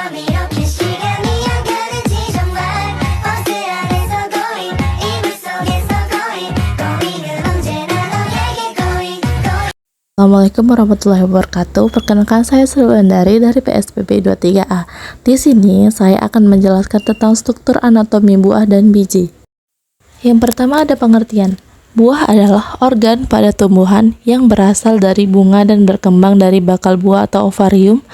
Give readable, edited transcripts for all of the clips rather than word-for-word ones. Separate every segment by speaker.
Speaker 1: 밤이렇게 시간이 안 가는지 정말 버스 안에서 going 이불 속에서 going going 은 언제나 너에게 going going.
Speaker 2: Assalamualaikum warahmatullahi wabarakatuh. Perkenalkan, saya Sri Wulandari dari PSBB 23A. Di sini saya akan menjelaskan tentang struktur anatomi buah dan biji. Yang pertama ada pengertian. Buah adalah organ pada tumbuhan yang berasal dari bunga dan berkembang dari bakal buah atau ovarium.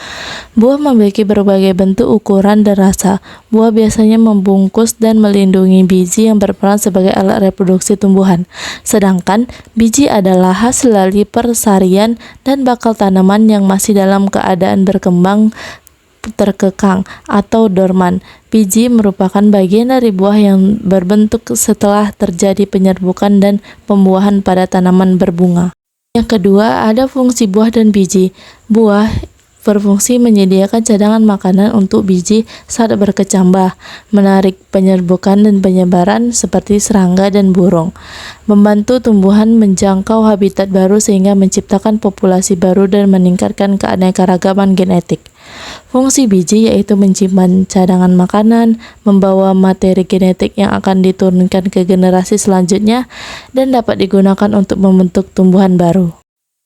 Speaker 2: Buah memiliki berbagai bentuk, ukuran, dan rasa. Buah biasanya membungkus dan melindungi biji yang berperan sebagai alat reproduksi tumbuhan. Sedangkan biji adalah hasil dari persarian dan bakal tanaman yang masih dalam keadaan berkembang terkekang atau dorman. Biji merupakan bagian dari buah yang berbentuk setelah terjadi penyerbukan dan pembuahan pada tanaman berbunga. Yang kedua, ada fungsi buah dan biji. Buah berfungsi menyediakan cadangan makanan untuk biji saat berkecambah, menarik penyerbukan dan penyebaran seperti serangga dan burung, membantu tumbuhan menjangkau habitat baru sehingga menciptakan populasi baru dan meningkatkan keanekaragaman genetik. Fungsi biji yaitu menyimpan cadangan makanan, membawa materi genetik yang akan diturunkan ke generasi selanjutnya, dan dapat digunakan untuk membentuk tumbuhan baru.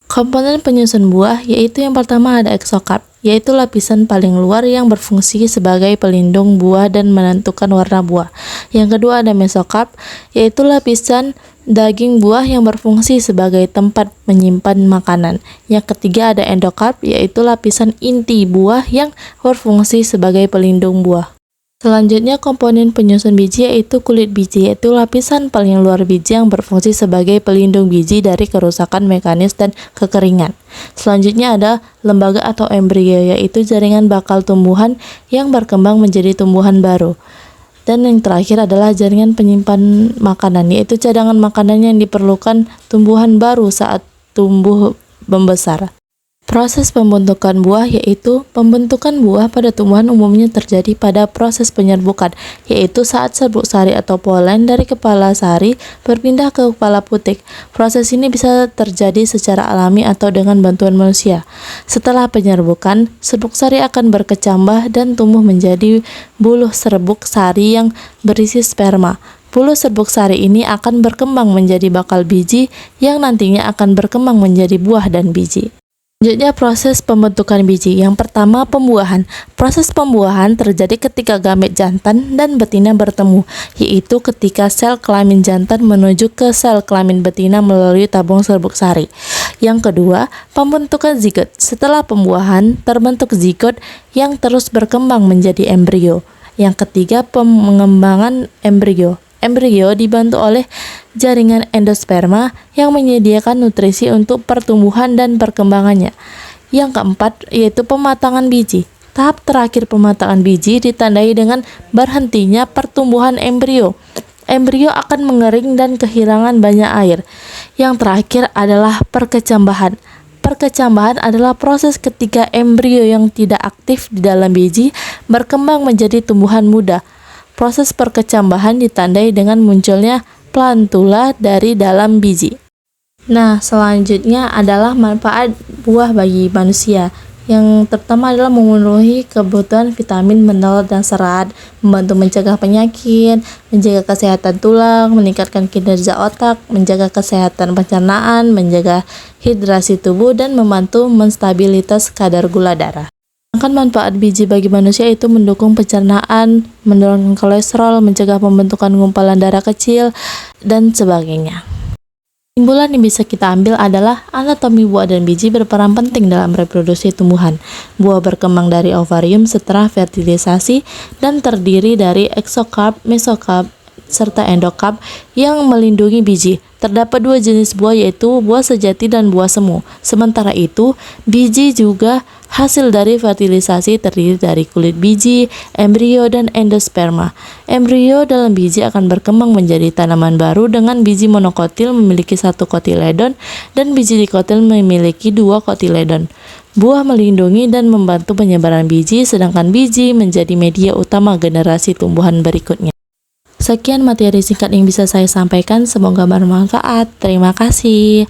Speaker 2: Komponen penyusun buah yaitu yang pertama ada eksokarp, yaitu lapisan paling luar yang berfungsi sebagai pelindung buah dan menentukan warna buah. Yang kedua ada mesokarp, yaitu lapisan daging buah yang berfungsi sebagai tempat menyimpan makanan. Yang ketiga ada endokarp, yaitu lapisan inti buah yang berfungsi sebagai pelindung buah. Selanjutnya komponen penyusun biji yaitu kulit biji, yaitu lapisan paling luar biji yang berfungsi sebagai pelindung biji dari kerusakan mekanis dan kekeringan. Selanjutnya ada lembaga atau embrio, yaitu jaringan bakal tumbuhan yang berkembang menjadi tumbuhan baru. Dan yang terakhir adalah jaringan penyimpan makanan, yaitu cadangan makanan yang diperlukan tumbuhan baru saat tumbuh membesar. Proses pembentukan buah yaitu pembentukan buah pada tumbuhan umumnya terjadi pada proses penyerbukan, yaitu saat serbuk sari atau polen dari kepala sari berpindah ke kepala putik. Proses ini bisa terjadi secara alami atau dengan bantuan manusia. Setelah penyerbukan, serbuk sari akan berkecambah dan tumbuh menjadi buluh serbuk sari yang berisi sperma. Buluh serbuk sari ini akan berkembang menjadi bakal biji yang nantinya akan berkembang menjadi buah dan biji. Selanjutnya proses pembentukan biji. Yang pertama pembuahan. Proses pembuahan terjadi ketika gamet jantan dan betina bertemu, yaitu ketika sel kelamin jantan menuju ke sel kelamin betina melalui tabung serbuk sari. Yang kedua, pembentukan zigot. Setelah pembuahan, terbentuk zigot yang terus berkembang menjadi embrio. Yang ketiga, pengembangan embrio. Embrio dibantu oleh jaringan endosperma yang menyediakan nutrisi untuk pertumbuhan dan perkembangannya. Yang keempat yaitu pematangan biji. Tahap terakhir pematangan biji ditandai dengan berhentinya pertumbuhan embrio. Embrio akan mengering dan kehilangan banyak air. Yang terakhir adalah perkecambahan. Perkecambahan adalah proses ketika embrio yang tidak aktif di dalam biji berkembang menjadi tumbuhan muda. Proses perkecambahan ditandai dengan munculnya plantula dari dalam biji. Nah, selanjutnya adalah manfaat buah bagi manusia. Yang pertama adalah memenuhi kebutuhan vitamin, mineral, dan serat, membantu mencegah penyakit, menjaga kesehatan tulang, meningkatkan kinerja otak, menjaga kesehatan pencernaan, menjaga hidrasi tubuh, dan membantu menstabilitas kadar gula darah. Sedangkan manfaat biji bagi manusia itu mendukung pencernaan, menurunkan kolesterol, mencegah pembentukan gumpalan darah kecil, dan sebagainya. Kesimpulan yang bisa kita ambil adalah anatomi buah dan biji berperan penting dalam reproduksi tumbuhan. Buah berkembang dari ovarium setelah fertilisasi dan terdiri dari eksokarp, mesokarp, serta endokarp yang melindungi biji. Terdapat dua jenis buah yaitu buah sejati dan buah semu. Sementara itu, biji juga hasil dari fertilisasi terdiri dari kulit biji, embrio, dan endosperma. Embrio dalam biji akan berkembang menjadi tanaman baru dengan biji monokotil memiliki satu kotiledon dan biji dikotil memiliki dua kotiledon. Buah melindungi dan membantu penyebaran biji, sedangkan biji menjadi media utama generasi tumbuhan berikutnya. Sekian materi singkat yang bisa saya sampaikan, semoga bermanfaat. Terima kasih.